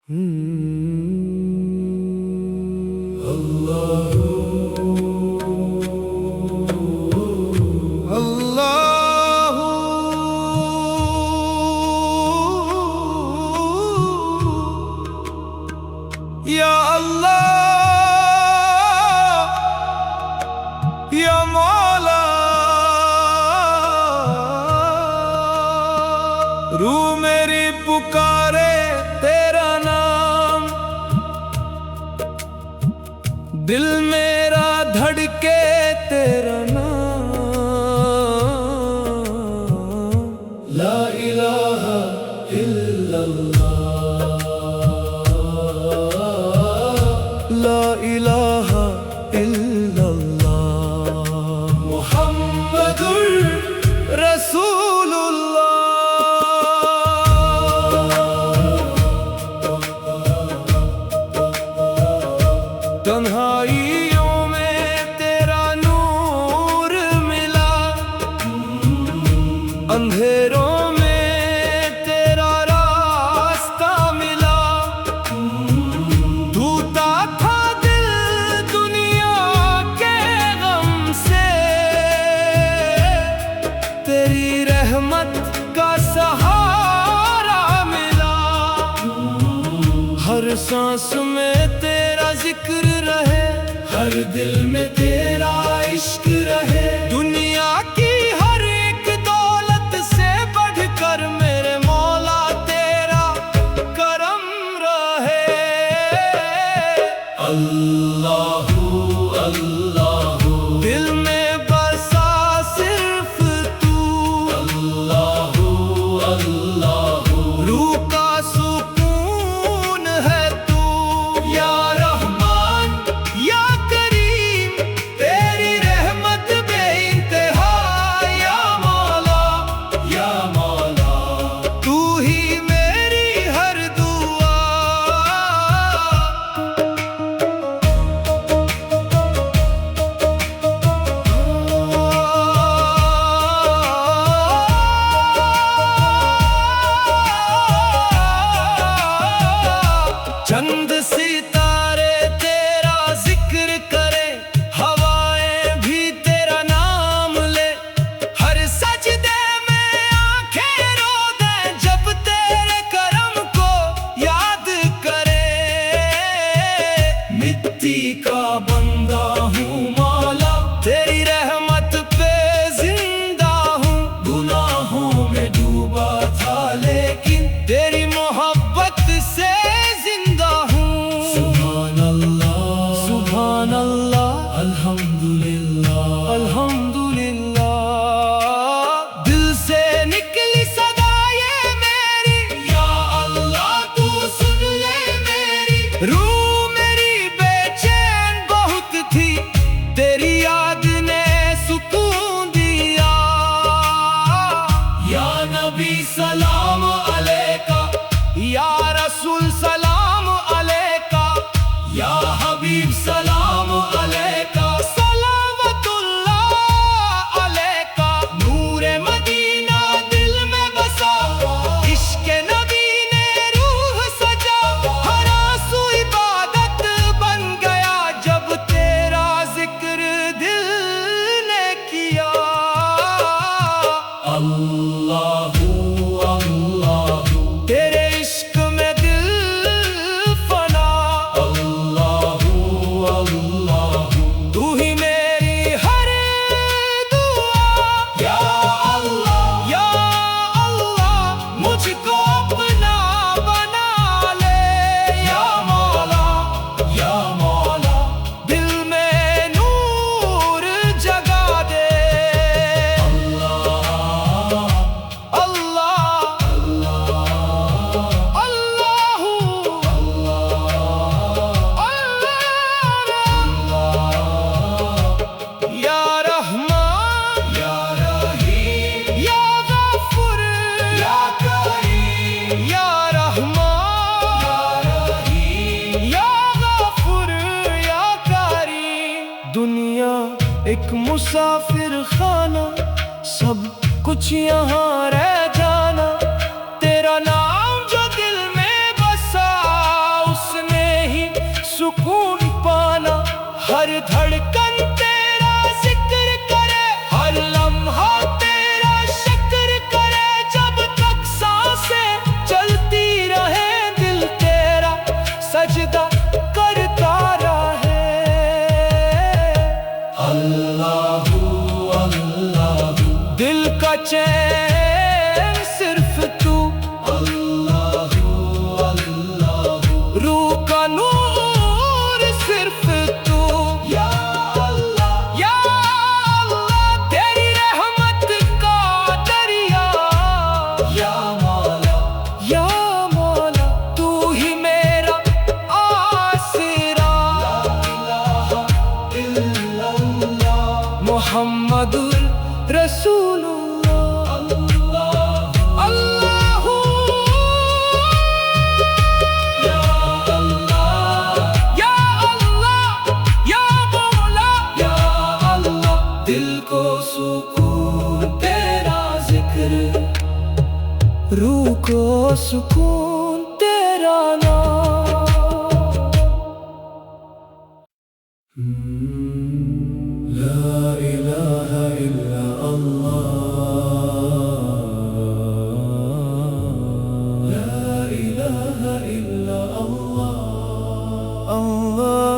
या अल्लाह या मौला, रूह मेरी पुकारे तेरा नाम, दिल मेरा धड़के तेरा नाम। ला इलाहा इल्लल्लाह, ला इलाहा इल्लल्लाह, मुहम्मदुर रसूलुल्लाह। तन्हाइयों में तेरा नूर मिला, अंधेरों में तेरा रास्ता मिला, धूता था दिल दुनिया के गम से, तेरी रहमत का सहारा मिला। हर सांस में तेरा जिक्र रहे, हर दिल में तेरा इश्क रहे, दुनिया की हर एक दौलत से बढ़कर मेरे मौला तेरा करम रहे। अल्लाहू अल्लाहू, दिल में बसा सिर्फ तू, अल्लाहू अल्लाहू, रूह का सुकून है तू। या रहमान या करीम, तेरी रहमत बेइंतहा, या मौला तू ही मेरी हर दुआ। चंद सितारे तेरा जिक्र करे, हवाएं भी तेरा नाम ले, हर सजदे में आंखें रो दे जब तेरे करम को याद करे। मिट्टी का बंदा हूँ मौला, तेरी रहमत पे जिंदा हूँ, गुनाहों में डूबा था लेकिन तेरी मोहब्बत से जिंदा हूँ। सुभान अल्लाह अल्हम्दुलिल्लाह अल्हम्दुलिल्लाह, दिल से निकली सदा ये मेरी, या अल्लाह तू सुन ले मेरी। रूह मेरी बेचैन बहुत थी, तेरी याद ने सुकून दिया। या नबी सलाम अलैका, या रसूल सलाम अलैका, या हबीब सलाम अलैका, सलावतुल्लाह अलैका। नूरे मदीना दिल में बसा, इश्क नबी ने रूह सजा, हर आंसू इबादत बन गया जब तेरा जिक्र दिल ने किया। अल्लाहू अल्लाहू, तेरे इश्क में दिल फना, अल्लाहू अल्लाहू, तू ही मेरी हर दुआ। या अल्लाह मुझको अपना बना ले, या मौला दिल में नूर जगा दे। या रहमान या रहीम, या गफूर या करीम, या रहमान या रहीम, या गफूर या करीम। दुनिया एक मुसाफिर खाना, सब कुछ यहाँ रह जाना, तेरा नाम जो दिल में बसा, रूह को सुकून तेरा नाम। ला इलाहा इल्ला अल्लाह, ला इलाहा इल्ला अल्लाह, अल्लाह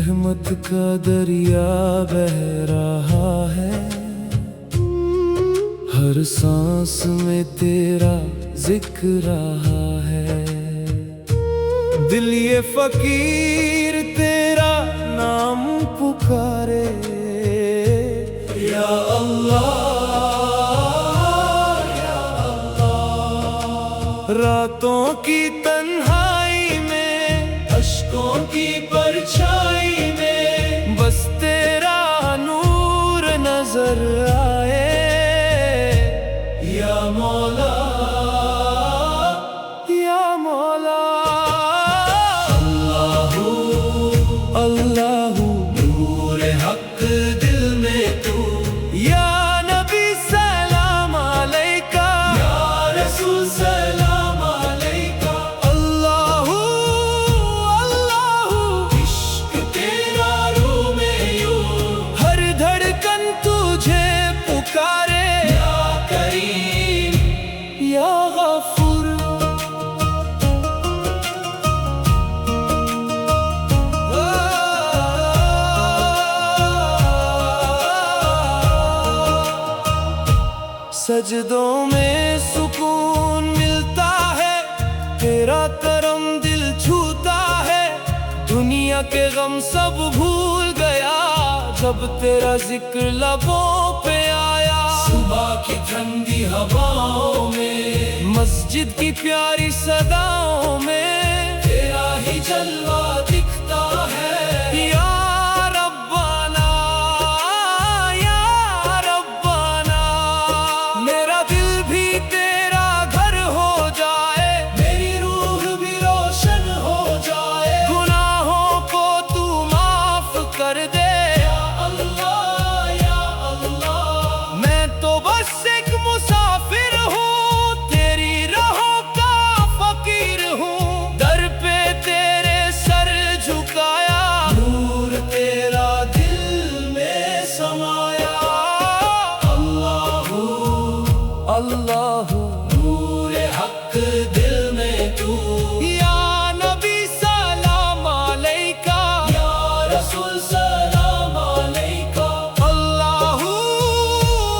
रहमत का दरिया बह रहा है, हर सांस में तेरा जिक्र रहा है। दिल ये फकीर तेरा नाम पुकारे, या अल्लाह या अल्लाह। रातों की तन्हाई में, अश्कों की परछाई में, बस तेरा नूर नजर आए, या मौला या मौला। अल्लाहू अल्लाहू नूर हक दिल में तू, या नबी सलाम अलैका, या रसूल सलाम अलैका। अल्लाहू अल्लाहू इश्क तेरा रूह में यूं, हर धड़कन तुझे पुकारे, या करीम या गफूर। सजदों में सुकून मिलता है, तेरा करम दिल छूता है। दुनिया के गम सब भूल गया, जब तेरा जिक्र लबों पे आया। सुबह की ठंडी हवाओं में, मस्जिद की प्यारी सदाओं में, तेरा ही जलवा दिखता है। या रब्बाना या रब्बाना, मेरा दिल भी तेरा घर हो जाए, मेरी रूह भी रोशन हो जाए। गुनाहों को तू माफ कर दे, या अल्लाह या अल्लाह। मैं तो बस एक मुसाफिर हूँ, तेरी राहों का फकीर हूँ। दर पे तेरे सर झुकाया, नूर तेरा दिल में समाया। अल्लाहू अल्लाहू नूर हक दिल में तू, या नबी सलाम अलैका, या रसूल सलाम अलैका। अल्लाहू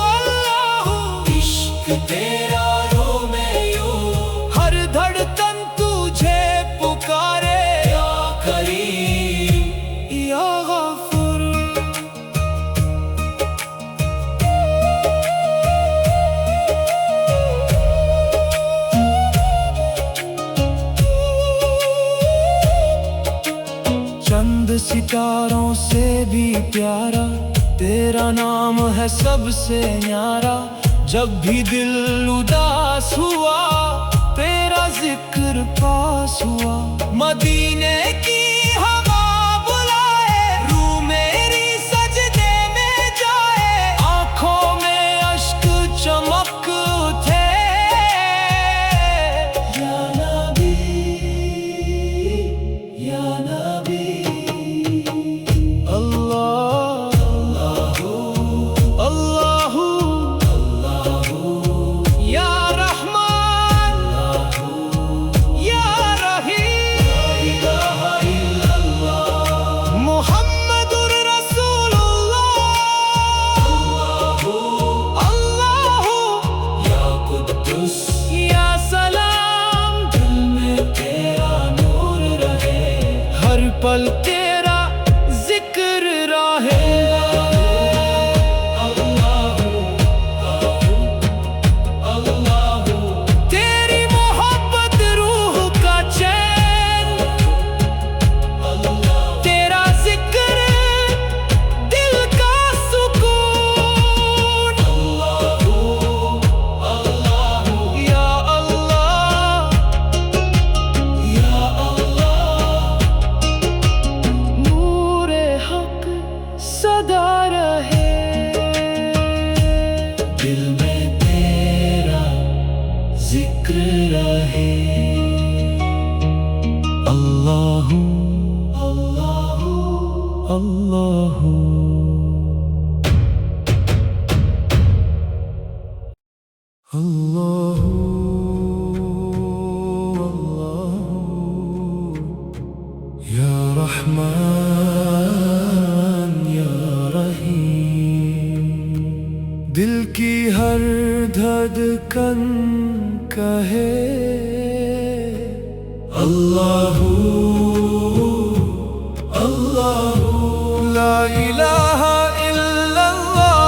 अल्लाहू इश्क तेरा रूह में यूं, हर धड़कन तुझे पुकारे, या करीम या गफूर। चंद सितारों से भी प्यारा तेरा नाम है सबसे न्यारा। जब भी दिल उदास हुआ, तेरा जिक्र पास हुआ। मदीने की हवा बुलाए, रूह मेरी सजदे में जाए। आंखों में अश्क चमक उठे, या नबी या नबी। अल्लाह अल्लाहू या रहमान या रहीम। मुहम्मदुर रसूलुल्लाह। अल्लाहू या कुद्दुस या सलाम, दिल में तेरा नूर रहे, हर पल तेरा जिक्र रहे। तेरी मोहब्बत रूह का चैन, तेरा जिक्र दिल का सुकून। या अल्लाह या अल्लाह, नूर हक सदा रहे, दिल में तेरा जिक्र रहे। अल्लाहू अल्लाहू अल्लाहू। अल्लाहू अल्लाहू या रहमान दिल की हर धड़कन कहे अल्लाहू अल्लाहू ला इलाहा इल्लल्लाह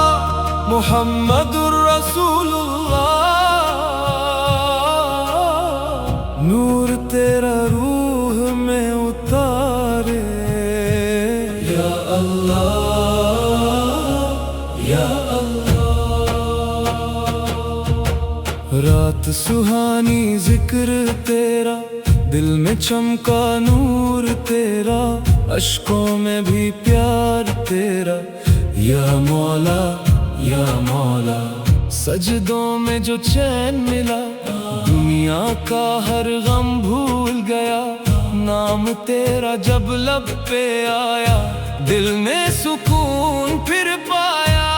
मुहम्मदुर रसूलुल्लाह। नूर तेरा रूह में उतारे या अल्लाह या अल्लाह। रात सुहानी जिक्र तेरा, दिल में चमका नूर तेरा, अश्कों में भी प्यार तेरा या मौला या मौला। सजदों में जो चैन मिला, दुनिया का हर गम भूल गया। नाम तेरा जब लब पे आया, दिल ने सुकून फिर पाया।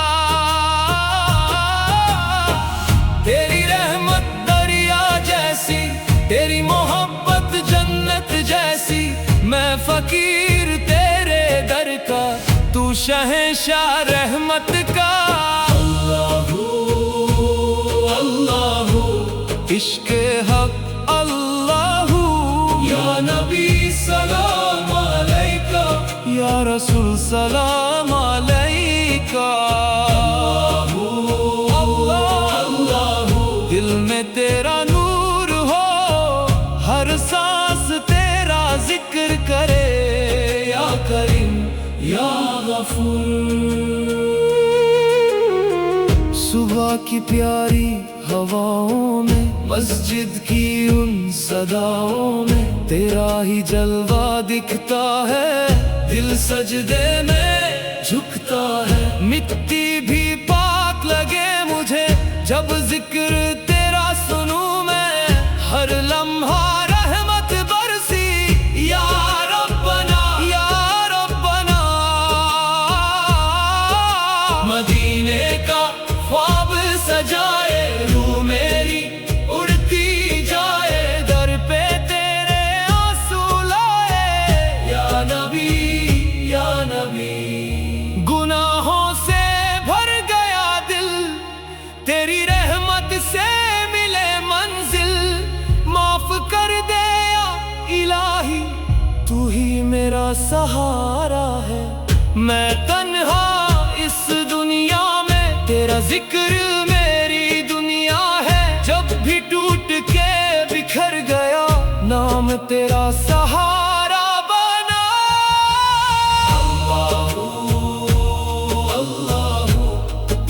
तेरी रहमत दरिया जैसी, तेरी मोहब्बत जन्नत जैसी। मैं फकीर तेरे दर का, तू शहंशाह रहमत का। अल्लाहू अल्लाहू इश्क़े हक़ अल्लाहू। या नबी सलाम अलैका, या रसूल सलाम अलैका। अल्लाहू दिल में तेरा नूर हो, हर सांस तेरा जिक्र करे या करीम या गफूर। सुबह की प्यारी हवाओं में, मस्जिद की उन सदाओं में तेरा ही जलवा दिखता है। दिल सजदे में झुकता है, मिट्टी भी पाक लगे मुझे जब जिक्र तेरा सुनूं मैं। हर लम्हा रहमत बरसी या रब्बना या रब्बना। मदीने का ख्वाब सजाए, रूह मेरी उड़ती जाए। दर पे तेरे आंसू लाए या नबी या नबी। गुनाहों से भर गया दिल, तेरी रहमत से मिले मंजिल। माफ कर दे या इलाही, तू ही मेरा सहारा है। मैं तन्हा इस दुनिया में, तेरा जिक्र मेरी दुनिया है। जब भी टूट के बिखर गया, नाम तेरा सहारा बना। अल्लाहू अल्लाहू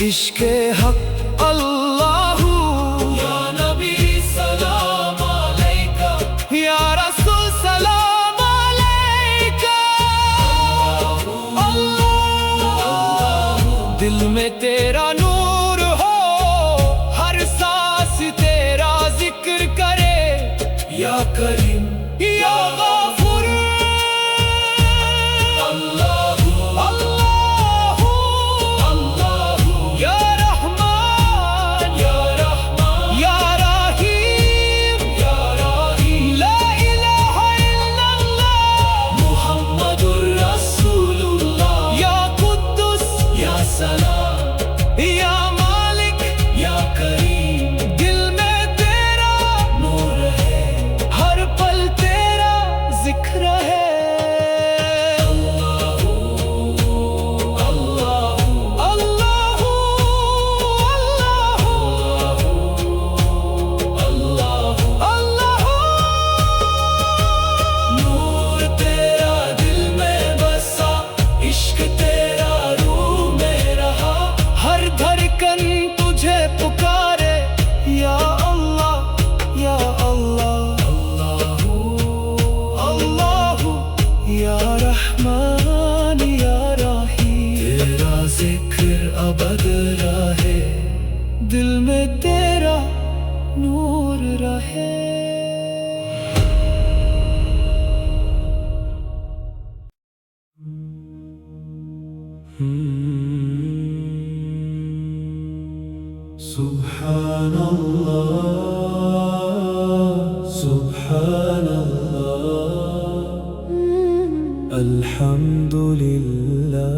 इश्क़े हक़ अल्लाहू। या नबी सलाम अलैका, या रसूल सलाम अलैका। अल्लाहू दिल में तेरा नूर हो, हर सांस तेरा जिक्र करे या करीम या गफूर। अल्लाहू अल्लाहू अल्लाहू या रहमान या रहमान या रहीम या रहीम। ला इलाहा इल्लल्लाह मुहम्मदुर रसूलुल्लाह। या कुद्दुस या सलाम या मालिक या करीम। दिल में तेरा नूर है, हर पल तेरा जिक्र है। अल्लाहू अल्लाहू अल्लाहू अल्लाहू अल्लाहू। नूर तेरा दिल में बसा, इश्क तेरा रूह में रहा। हर धड़कन तुझे पुकारे या अल्लाह या अल्लाह। अल्लाहू अल्लाहू या रहमान या रहीम। तेरा जिक्र अबद रहे, दिल में तेरा नूर रहे। Subhanallah, Subhanallah, Alhamdulillah,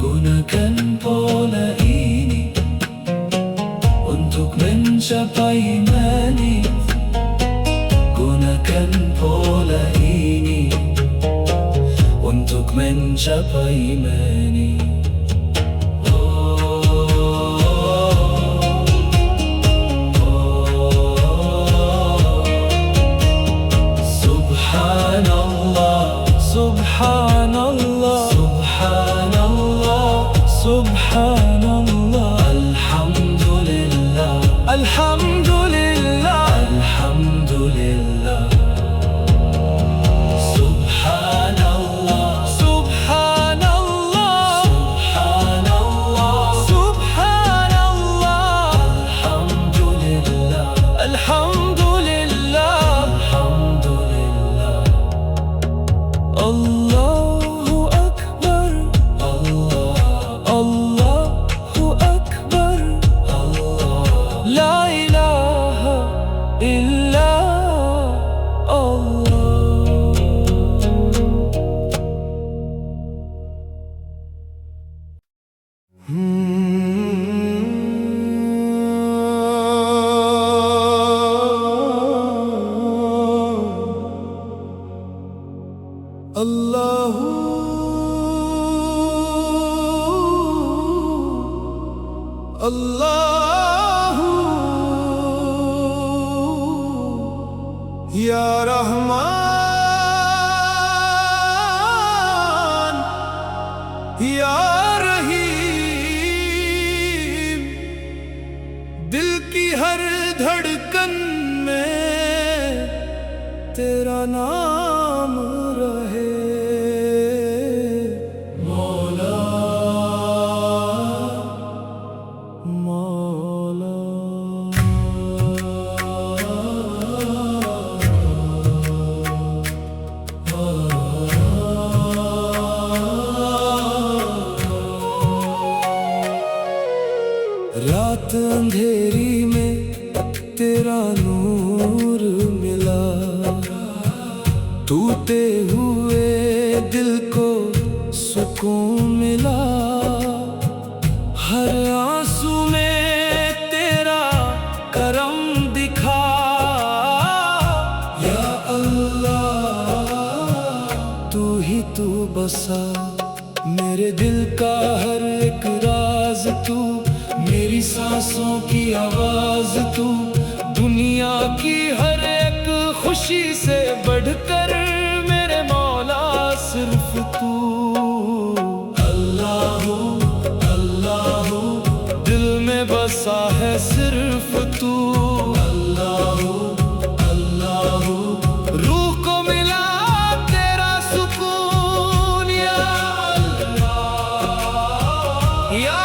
gunakan pola ini untuk mencapai mani. Gunakan pola ini untuk mencapai mani. Subhanallah, subhanallah, subhanallah, subhanallah, alhamdulillah, alhamdulillah, alhamdulillah. Subhanallah, subhanallah, Allahu या रहमान या रहीम, दिल की हर धड़कन में तेरा नाम रहे। मौला मौला रात अंधेरी में तेरा नूर मिला, टूटे हुए दिल को सुकून मिला। हर आंसू में तेरा करम दिखा, या अल्लाह तू ही तू बसा मेरे दिल का हर एक राज तू, मेरी सांसों की आवाज तू, दुनिया की हर एक खुशी से बढ़कर मेरे मौला सिर्फ तू। अल्लाहू अल्लाहू दिल में बसा है सिर्फ तू। अल्लाहू अल्लाहू रूह को मिला तेरा सुकून, या अल्लाह या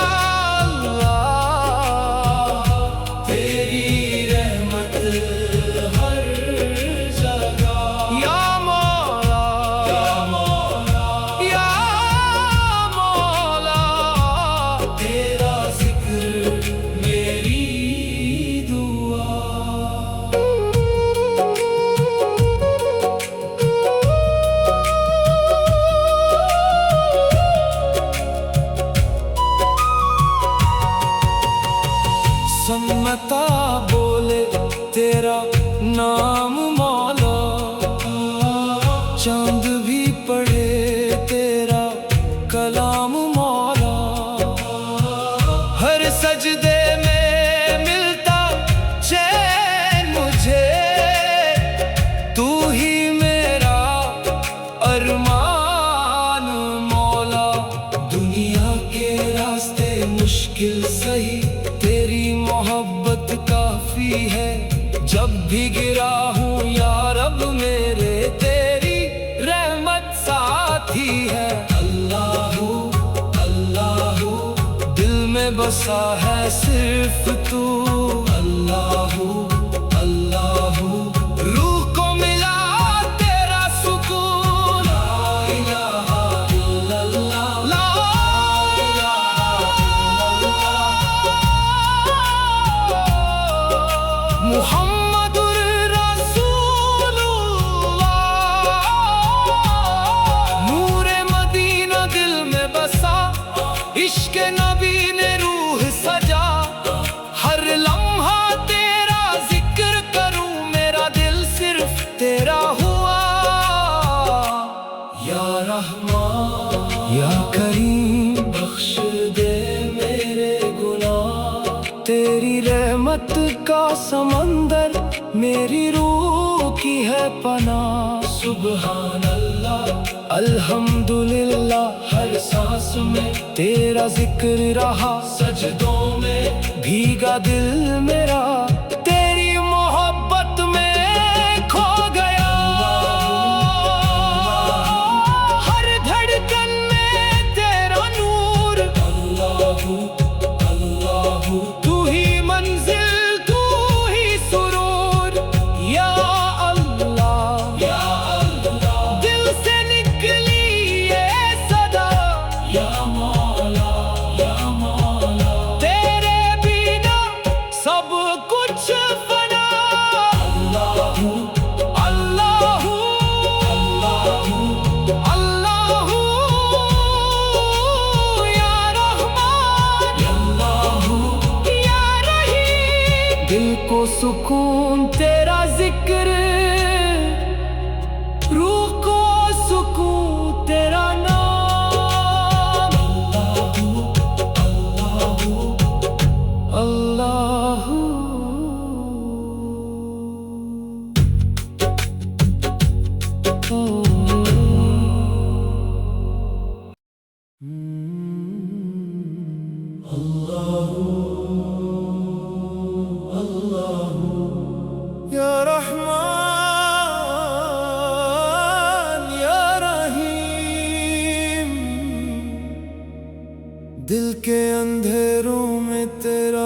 सन्नता बोले तेरा नाम मौला, चांद भी पढ़े तेरा कलाम मौला। हर सजदे में मिलता चैन मुझे, तू ही मेरा अरमान मौला। दुनिया के रास्ते मुश्किल सही, तेरी मोहब्बत काफी है। जब भी गिरा हूँ या रब मेरे, तेरी रहमत साथी है। अल्लाहू अल्लाहू दिल में बसा है सिर्फ तू। अल्लाहू अल्लाहू रूह को मिला तेरा सुकून। ला इलाहा इल्लल्लाह ला मुहम्मदुर रसूलुल्लाह, नूरे मदीना दिल में बसा, इश्क नबी ने रूह सजा। हर लम्हा तेरा जिक्र करूं, मेरा दिल सिर्फ तेरा हुआ। या रहमान या करीम बख्श दे मेरे गुनाह, तेरी रहमत का समंदर मेरी रूह की है पनाह। सुबहान अल्लाह अल्हम्दुलिल्लाह, हर सांस में तेरा जिक्र रहा। सजदों में भीगा दिल मेरा, तेरी मोहब्बत में खो गया। हर धड़कन में तेरा नूर। अल्लाहू अल्लाहू तू ही मंजिल तू ही सुरूर। या अल्लाह दिल से निकली ये सदा। या मौला तेरे बिना सब कुछ फना। अल्लाहू अल्लाहू अल्लाहू या रहमान या रहीम, दिल को सुकून तेरा जिक्र, रूह को सुकून तेरा नाम। अल्लाहू अल्लाहू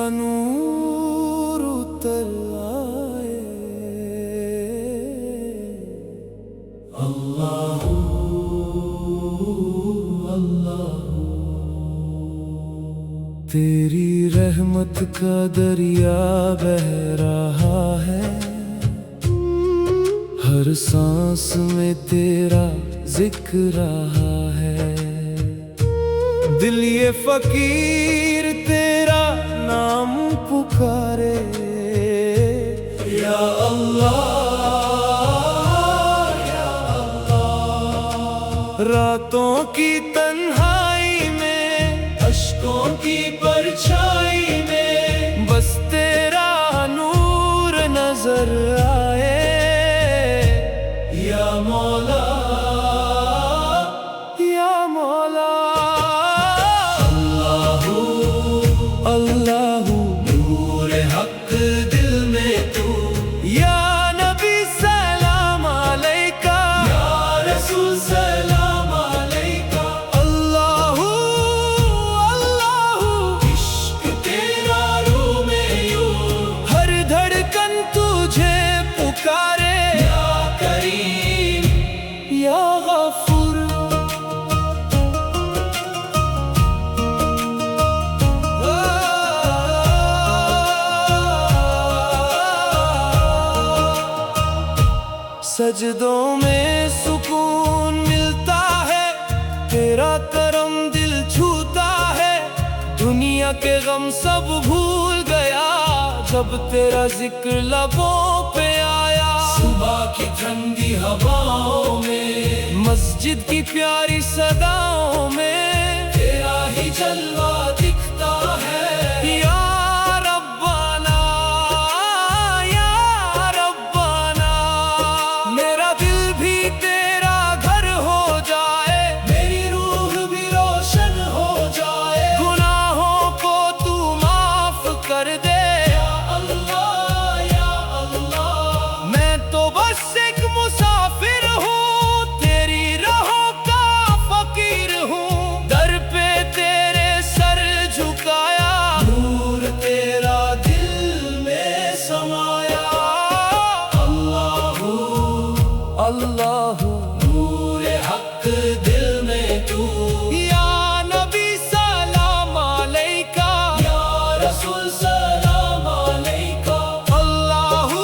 नूर उतर आए। अल्लाह अल्लाह, तेरी रहमत का दरिया बह रहा है, हर सांस में तेरा जिक्र रहा है। दिल ये फकीर तेरा नाम पुकारे, या अल्लाह या अल्लाह। रातों की तन्हाई में, अश्कों की परछाई में, बस तेरा नूर नजर आए। या मौला या मौला, अल्लाहू अल्लाहू, नूर हक दिल में तू। या नबी सलाम अलैका, या रसूल सलाम अलैका। अल्लाहू अल्लाहू, इश्क तेरा रूह में यूं, हर धड़कन तुझे पुकारे। या करीम या गफूर, सजदों में सुकून मिलता है, तेरा करम दिल छूता है। दुनिया के गम सब भूल गया, जब तेरा जिक्र लबों पे आया। सुबह की ठंडी हवाओं में, मस्जिद की प्यारी सदाओं में, तेरा ही जलवा दिखता है। या रब्बाना या रब्बाना, मेरा दिल भी तेरा घर हो जाए, मेरी रूह भी रोशन हो जाए। गुनाहों को तू माफ कर दे, या अल्लाह या अल्लाह। मैं तो बस एक मुसाफिर हूँ, तेरी राहों का फकीर हूँ। दर पे तेरे सर झुकाया, नूर तेरा दिल में समाया। अल्लाहू अल्लाहू, नूर हक दिल में तू। या नबी सलाम अलैका, या रसूल सलाम अलैका। अल्लाहू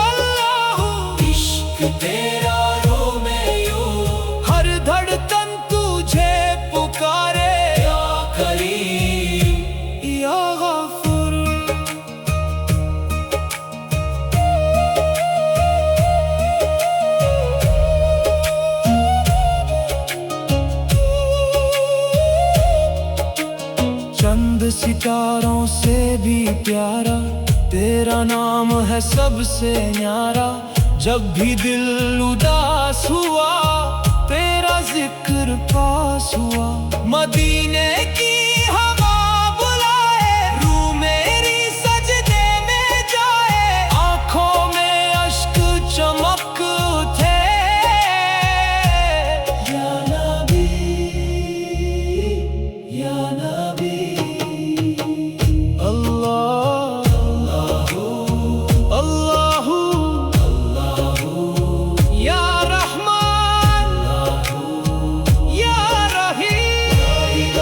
अल्लाहू, इश्क तेरा रूह में यूं, हर धड़कन तुझे पुकारे। या करीम या गफूर, चंद सितारों से भी प्यारा तेरा नाम है सबसे न्यारा। जब भी दिल उदास हुआ, तेरा जिक्र पास हुआ। मदीने की हवा बुलाए, रूह मेरी सजदे में जाए। आंखों में अश्क चमक उठे, या नबी या नबी। अल्लाह अल्लाहू अल्लाहू, या रहमान या रहीम।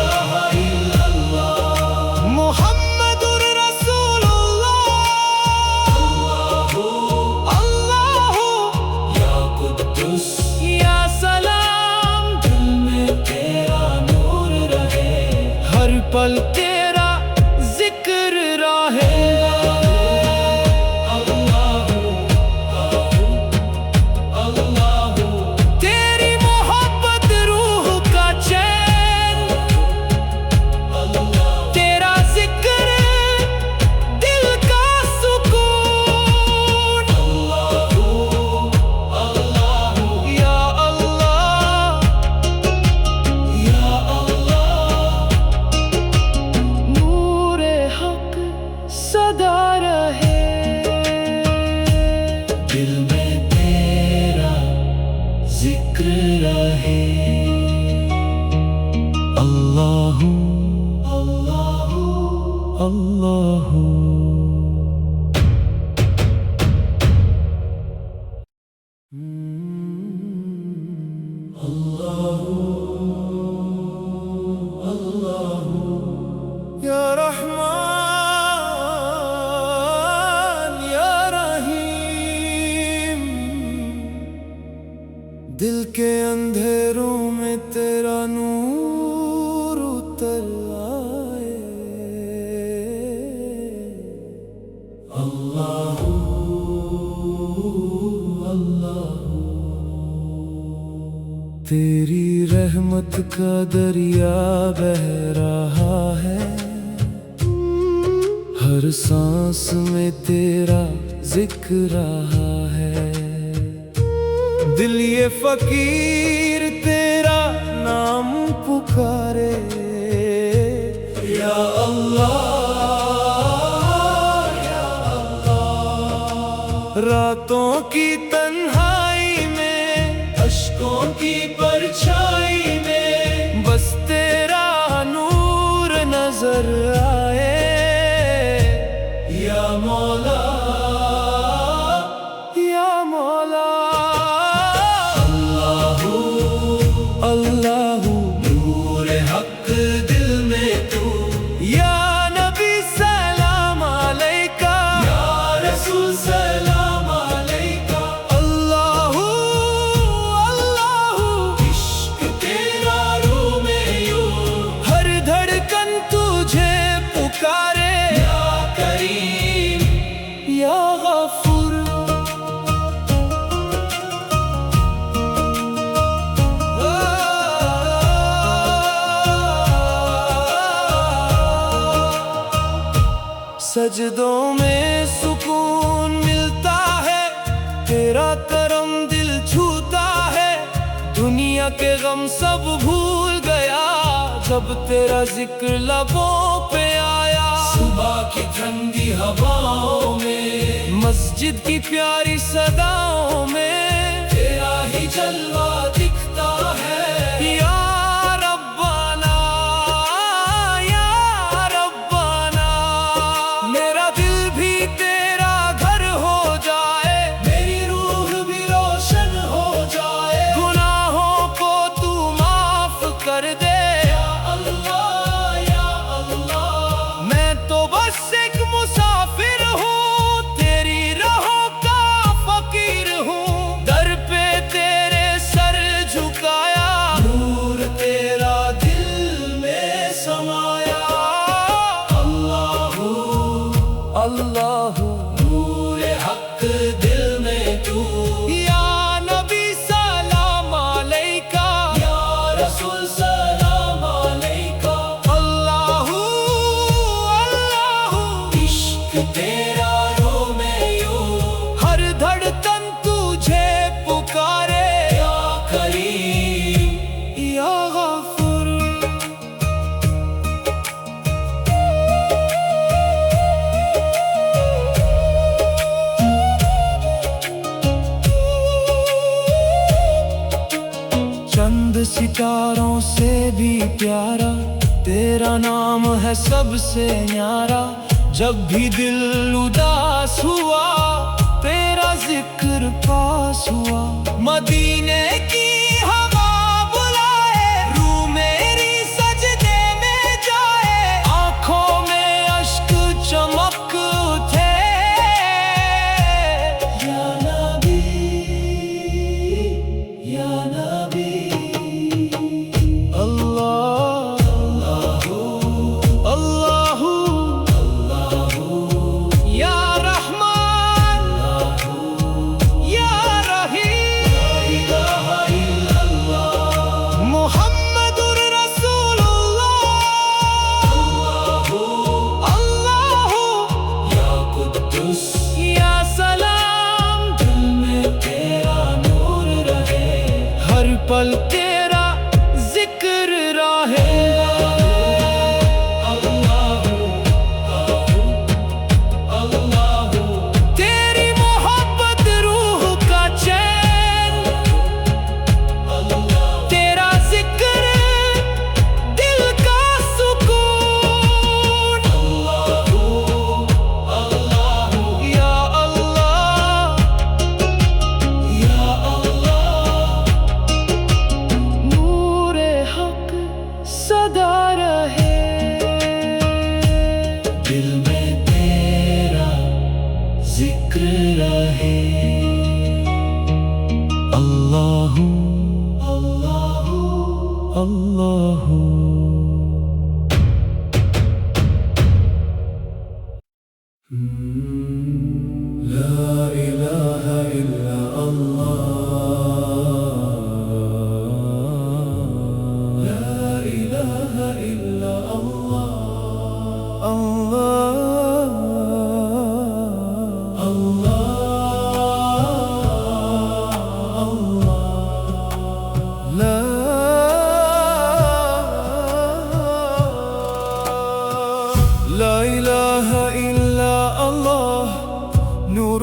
अल्लाहु या रहमान या रहीम, दिल के अंधेरों में तेरा नूर उतर आए। अल्लाहू अल्लाहू, तेरी रहमत का दरिया बह रहा है, हर सांस में तेरा जिक्र रहा है। दिल ये फकीर तेरा नाम पुकारे, या अल्लाह या अल्लाह। रातों की तन्हाई में, अश्कों की परछाई में, बस तेरा नूर नजर आए। या मौला या मौला, अल्लाहू अल्लाहू, नूर हक दिल में तू। या नबी सलाम अलैका, या रसूल सलाम अलैका। अल्लाहू अल्लाहू, इश्क तेरा रूह में यूं, हर धड़कन तुझे पुकारे। या करीम या गफूर, सजदों में सुकून मिलता है, तेरा करम दिल छूता है। दुनिया के गम सब भूल गया, जब तेरा जिक्र लबों पे आया। सुबह की ठंडी हवाओं में, मस्जिद की प्यारी सदाओं में, तेरा ही जलवा दिखता है। या रब्बाना या रब्बाना, मेरा दिल भी तेरा घर हो जाए, मेरी रूह भी रोशन हो जाए। गुनाहों को तू माफ कर दे। या अल्लाह या अल्लाह, मैं तो बस एक मुसाफिर हूँ, तेरी राहों का फकीर हूँ। दर पे तेरे सर झुकाया, नूर तेरा दिल में समाया। अल्लाहू अल्लाहू, नूर हक दिल में तू। या नबी सलाम अलैका, या रसूल सलाम अलैका। अल्लाहू अल्लाहू, इश्क तेरा रूह में यूं, हर धड़कन तुझे पुकारे। या करीम या गफूर, चंद सितारों से भी प्यारा तेरा नाम है सबसे न्यारा। जब भी दिल उदास हुआ, तेरा जिक्र पास हुआ। मदीने की हवा बुलाए, रूह मेरी सजदे में जाए। आंखों में अश्क चमक उठे, या नबी या नबी। अल्लाह अल्लाहू अल्लाहू, या रहमान या रहीम। मुहम्मदुर रसूलुल्लाह। अल्लाहू या कुद्दुस या सलाम, दिल में तेरा नूर रहे, हर पल तेरा जिक्र रहे। तेरी मोहब्बत रूह का चैन, तेरा जिक्र दिल का सुकून। जिक्र रहे। अल्लाहु अल्लाहु अल्लाहु। ला इलाहा इल्ला अल्लाह, ला इलाहा इल्ला अल्लाह, अल्लाह अल्लाह अल्लाह। ला इलाहा इल्ला अल्लाह, नूर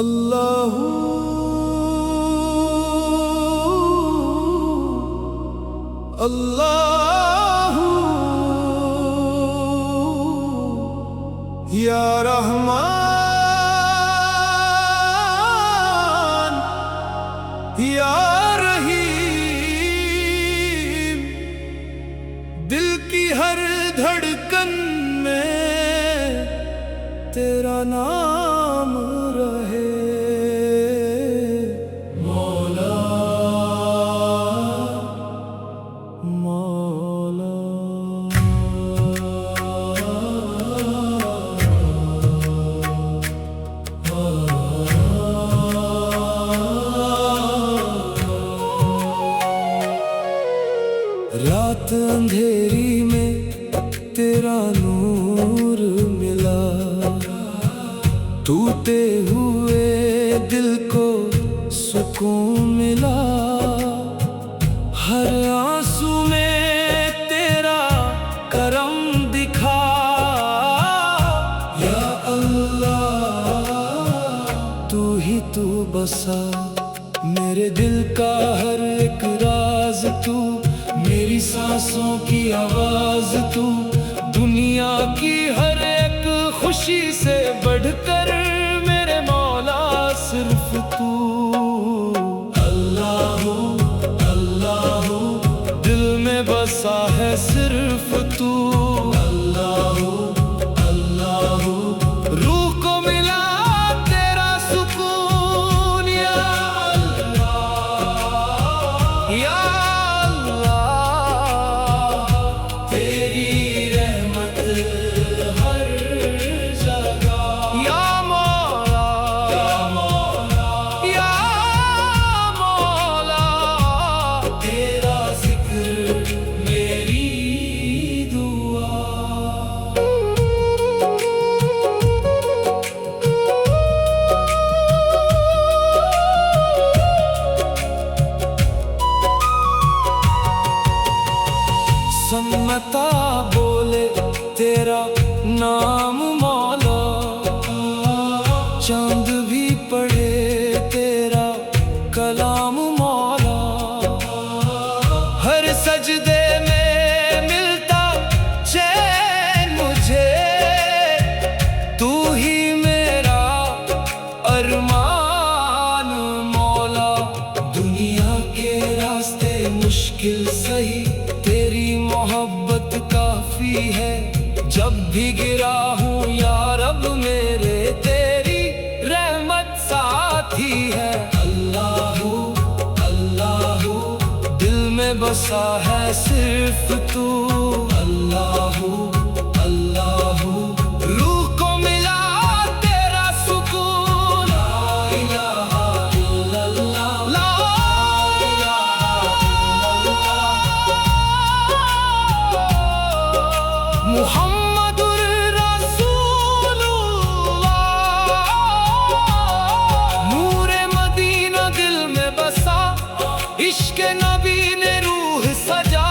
अल्लाहू अल्लाहू या रहमान या रहीम, दिल की हर धड़कन में तेरा नाम रहे। मौला मौला। रात अंधेरी में तेरा नूर मिला, टूटे हुए दिल को सुकून मिला। हर आंसू में तेरा करम दिखा। या अल्लाह तू ही तू बसा मेरे दिल का हर एक राज तू, मेरी सांसों की आवाज तू, दुनिया की हर एक खुशी से बढ़कर मेरे मौला सिर्फ तू। अल्लाह अल्लाह दिल में बसा है सिर्फ तू। अल्लाह अल्लाह रूह को मिला तेरा सुकून। या अल्लाह या सन्नता बोले तेरा नाम मौला, चांद भी पढ़े तेरा कलाम मौला। हर सजदे में मिलता चैन मुझे, तू ही मेरा अरमान मौला। दुनिया के रास्ते मुश्किल सही, तेरी मोहब्बत काफी है। जब भी गिरा हूँ या रब मेरे, तेरी रहमत साथी है। अल्लाहू अल्लाहू दिल में बसा है सिर्फ तू। अल्लाहू अल्लाहू रूह को मिला तेरा सुकून। ला इलाहा इल्लल्लाह ला मुहम्मदुर रसूलुल्लाह। नूरे मदीना दिल में बसा, इश्क नबी ने रूह सजा।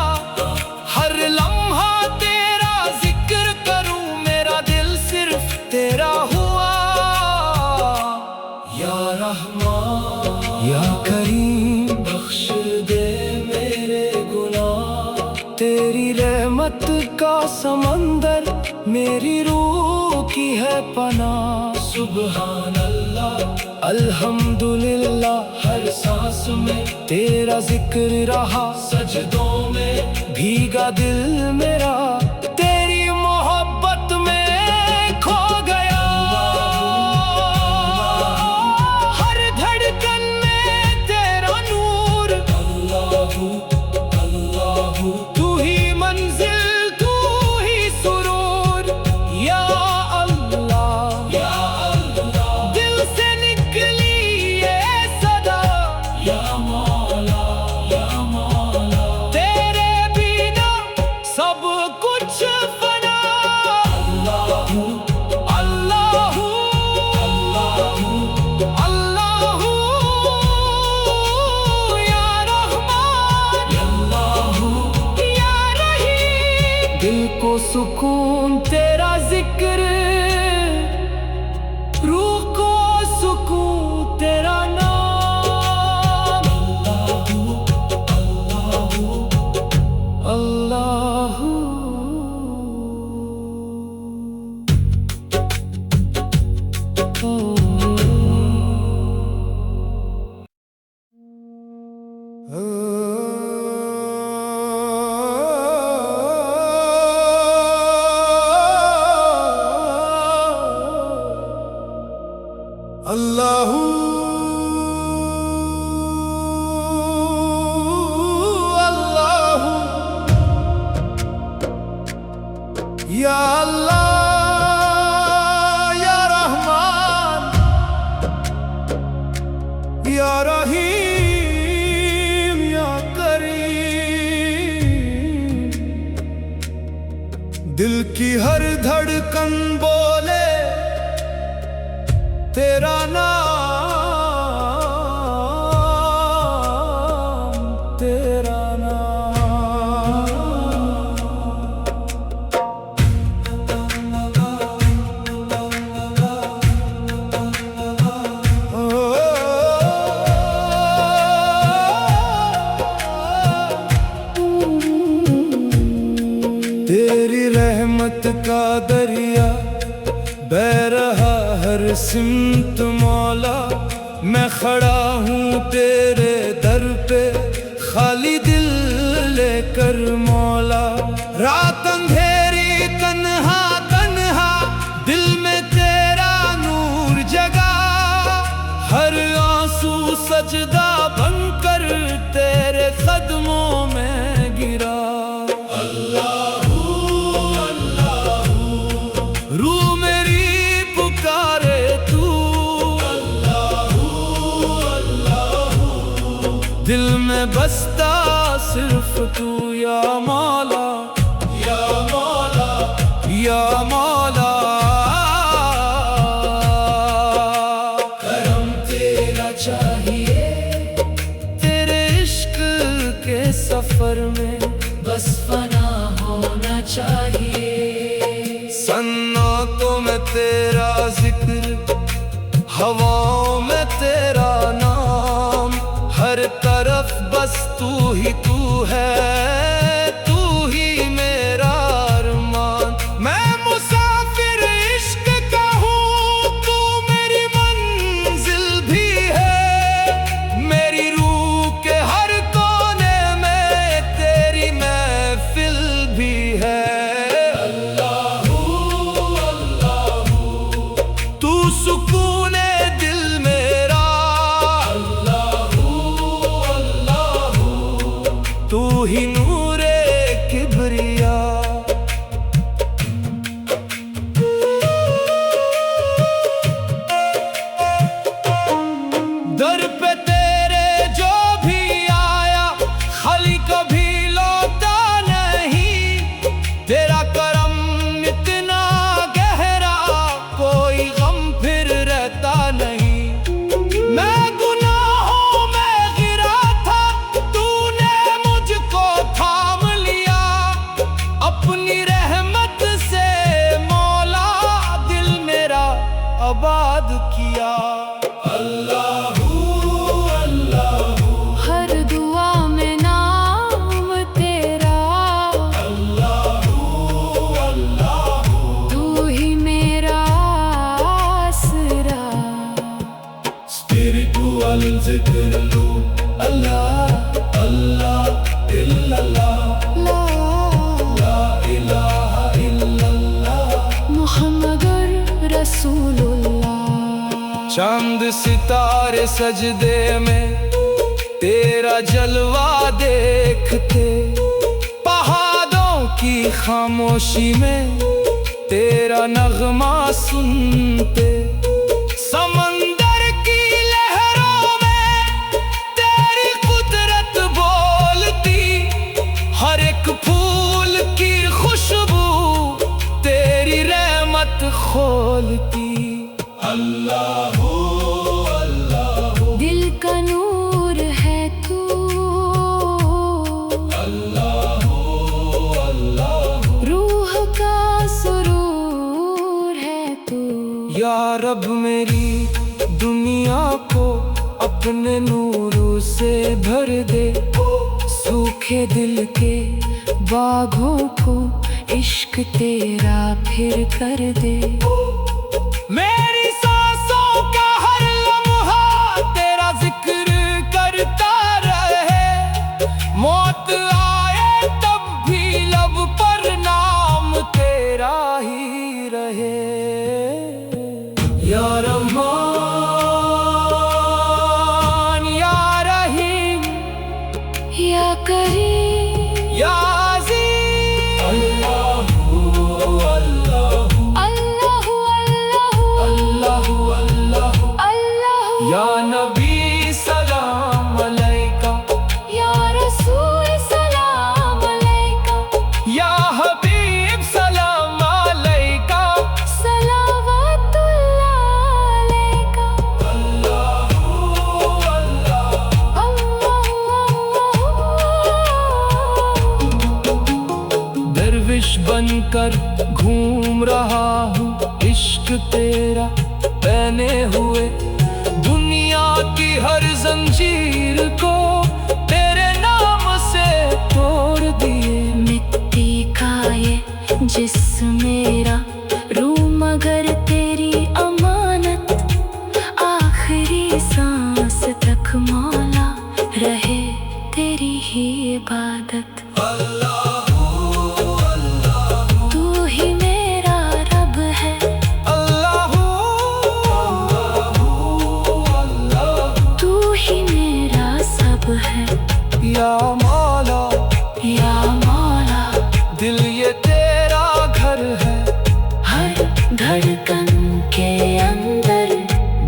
हर लम्हा तेरा जिक्र करूं, मेरा दिल सिर्फ तेरा हुआ। या रहमान या करीम बख्श दे मेरे गुनाह। तेरी रहमत का समंदर मेरी रूह की है पनाह। सुबहान अल्लाह अल्हम्दुलिल्लाह, हर सांस में तेरा जिक्र रहा। सजदों में भीगा दिल मेरा, तेरी मोहब्बत में खो गया। हर धड़कन में तेरा नूर। अल्लाहू अल्लाहू तू ही मंजिल तू ही सुरूर। या अल्लाह दिल से निकली ये सदा। या मौला तेरे बिना सब कुछ फना। अल्लाहू अल्लाहू अल्लाहू या रहमान अल्लाहू या रहीम। दिल को सुकून तेरा जिक्र, रूह को सुकून तेरा नाम। अल्लाहू अल्लाहू अल्लाहू। अल्लाहू अल्लाहू या अल्लाह या रहमान या रहीम या करीम। दिल की हर धड़कन बोले तेरा नाम, तेरा नाम। तेरी रहमत का दरिया बह रहा हर सिमत मौला। मैं खड़ा हूँ तेरे दर पे खाली दिल लेकर मौला। रात अंधेरी तन्हा तन्हा दिल में तेरा नूर जगा। हर आंसू सजदा बनकर तेरे कदमों में गिरा। अल्लाहू अल्लाहू रूह मेरी पुकारे तू। अल्लाहू अल्लाहू दिल में बसता सिर्फ तू। या मौला या मौला या मौला। करम तेरा चाहिए तेरे इश्क के सफर में बस फना होना चाहिए। सन्नातों में तेरा जिक्र हवाओं में तेरा नाम। हर तरफ बस तू ही तू है, तू ही मेरा अरमान। मैं मुसाफिर इश्क का हूँ, तू मेरी मंजिल भी है। मेरी रूह के हर कोने में तेरी महफिल भी है। अल्लाहू अल्लाहू तू सुकूने दिल मेरा। अल्लाहू अल्लाहू तू ही नूरे किबरिया। दर पे तेरे जो भी आया खाली कभी लौटा नहीं। तेरा करम इतना गहरा कोई गम फिर रहता नहीं। मैं गुनाहों में गिरा था, तूने मुझको थाम लिया। अपनी रहमत से मौला दिल मेरा आबाद किया। अल्लाहू अल्लाहू हर दुआ में नाम तेरा। अल्लाहू अल्लाहू तू ही मेरा आसरा। स्पिरिचुअल जिक्र लो। अल्लाह अल्लाह इल्लल्लाह ला ला इलाहा इल्लल्लाह मुहम्मदुर रसूलुल्लाह। चांद सितारे सजदे में तेरा जलवा देखते। पहाड़ों की खामोशी में तेरा नगमा सुनते। समंदर की लहरों में तेरी कुदरत बोलती। हर एक फूल की खुशबू तेरी रहमत खोलती। अल्लाहू अल्लाहू दिल का नूर है तू। अल्लाहू अल्लाहू रूह का सुरूर है तू। या रब मेरी दुनिया को अपने नूरों से भर दे। सूखे दिल के बागों को इश्क तेरा फिर कर दे। मेरी सांसों का हर लम्हा तेरा जिक्र करता रहे। मौत आए तब भी लब पर नाम तेरा ही रहे। या रहमान कर घूम रहा हूँ इश्क तेरा पहने हुए। दुनिया की हर जंजीर को तेरे नाम से तोड़ दिए। मिट्टी का ये जिस्म मेरा, रूह मगर तेरी अमानत। आखिरी सांस तक मौला रहे तेरी ही इबादत। तू ही मेरा रब है, तू ही मेरा सब है। या मौला या मौला, दिल ये तेरा घर है। हर धड़कन के अंदर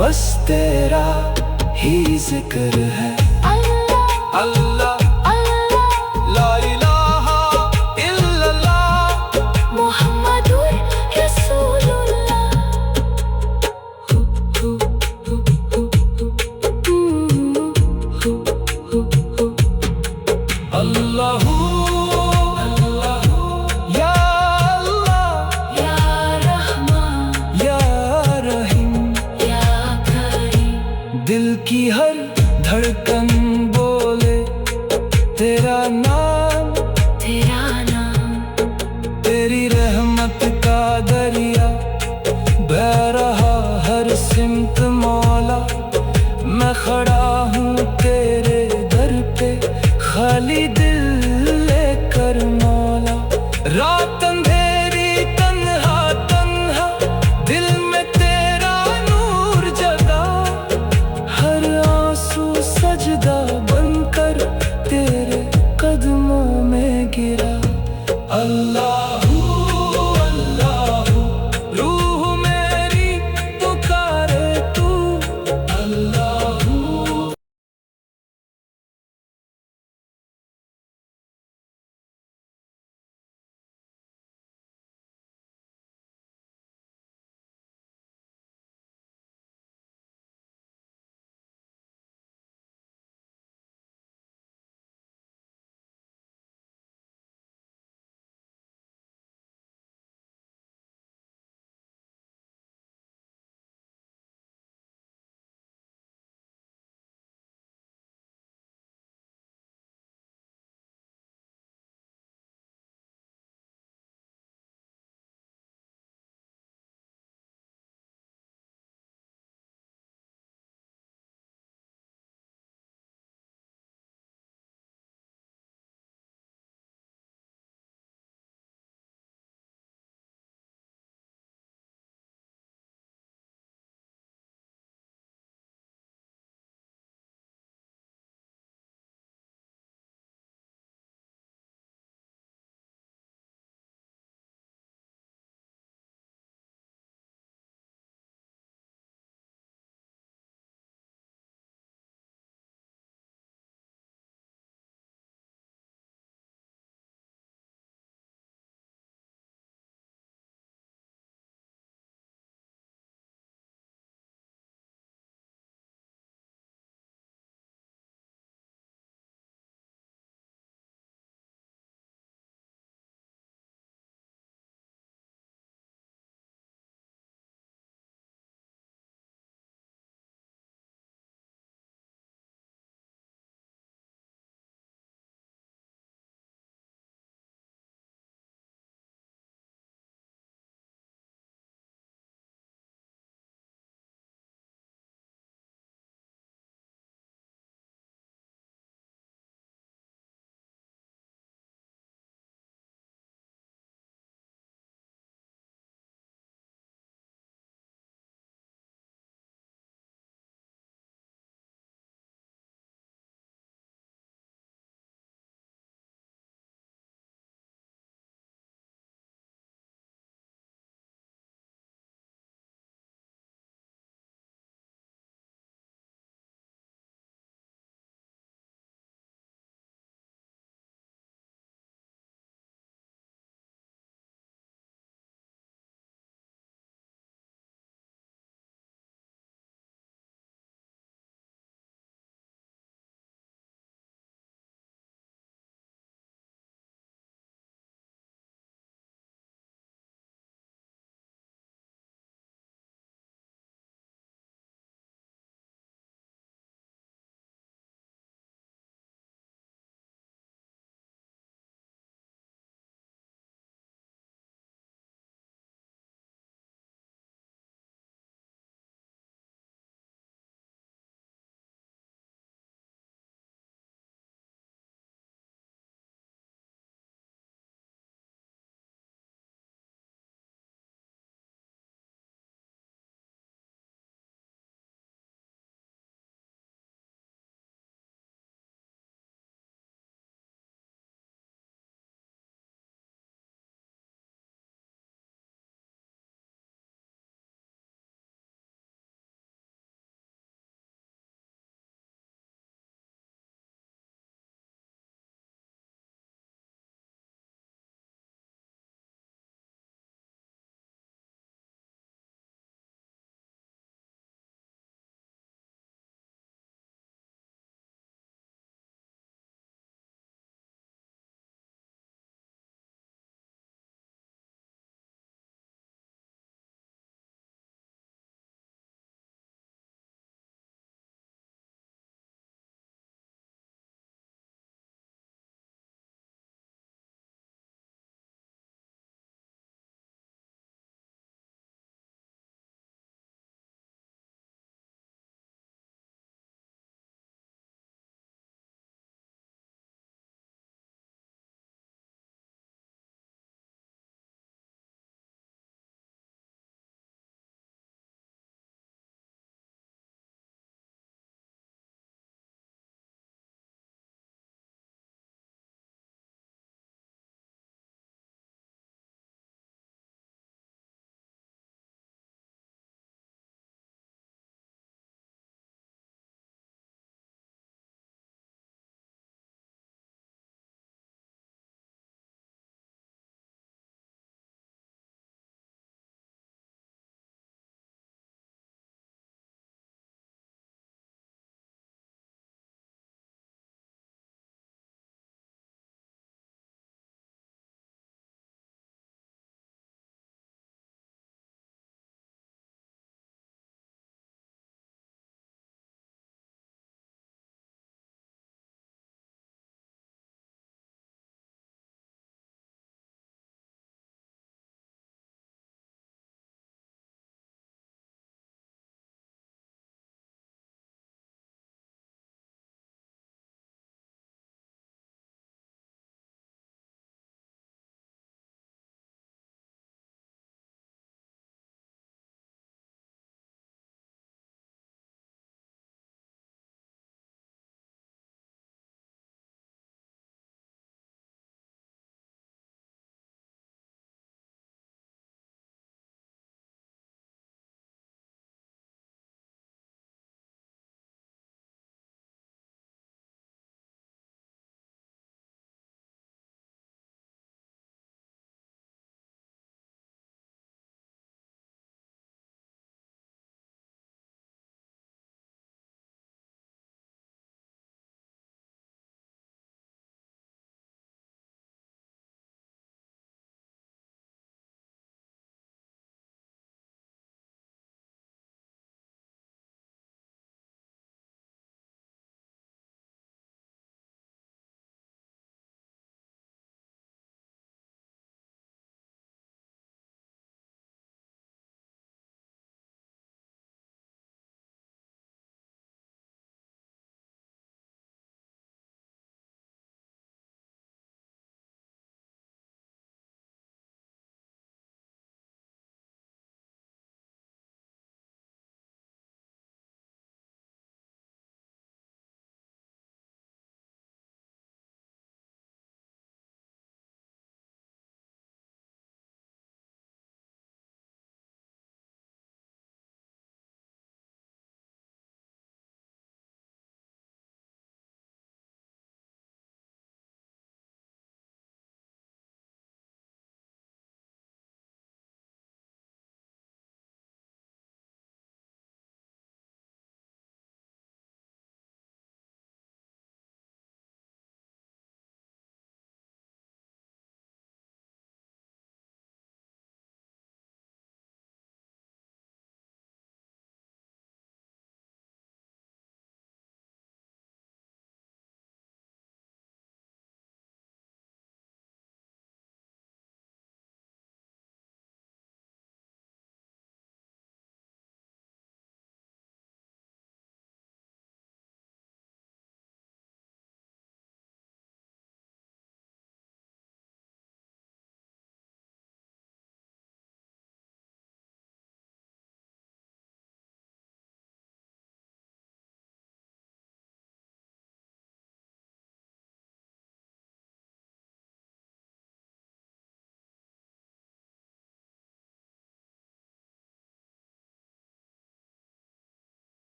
बस तेरा ही जिक्र है। अल्लाह अल्लाह अल्लाह ला इलाहा इल्लल्लाह मुहम्मदुर रसूलुल्लाह। अल्लाहू या अल्लाह या रहमान या रहीम। या करीम, दिल की हर धड़कन बोले तेरा नाम।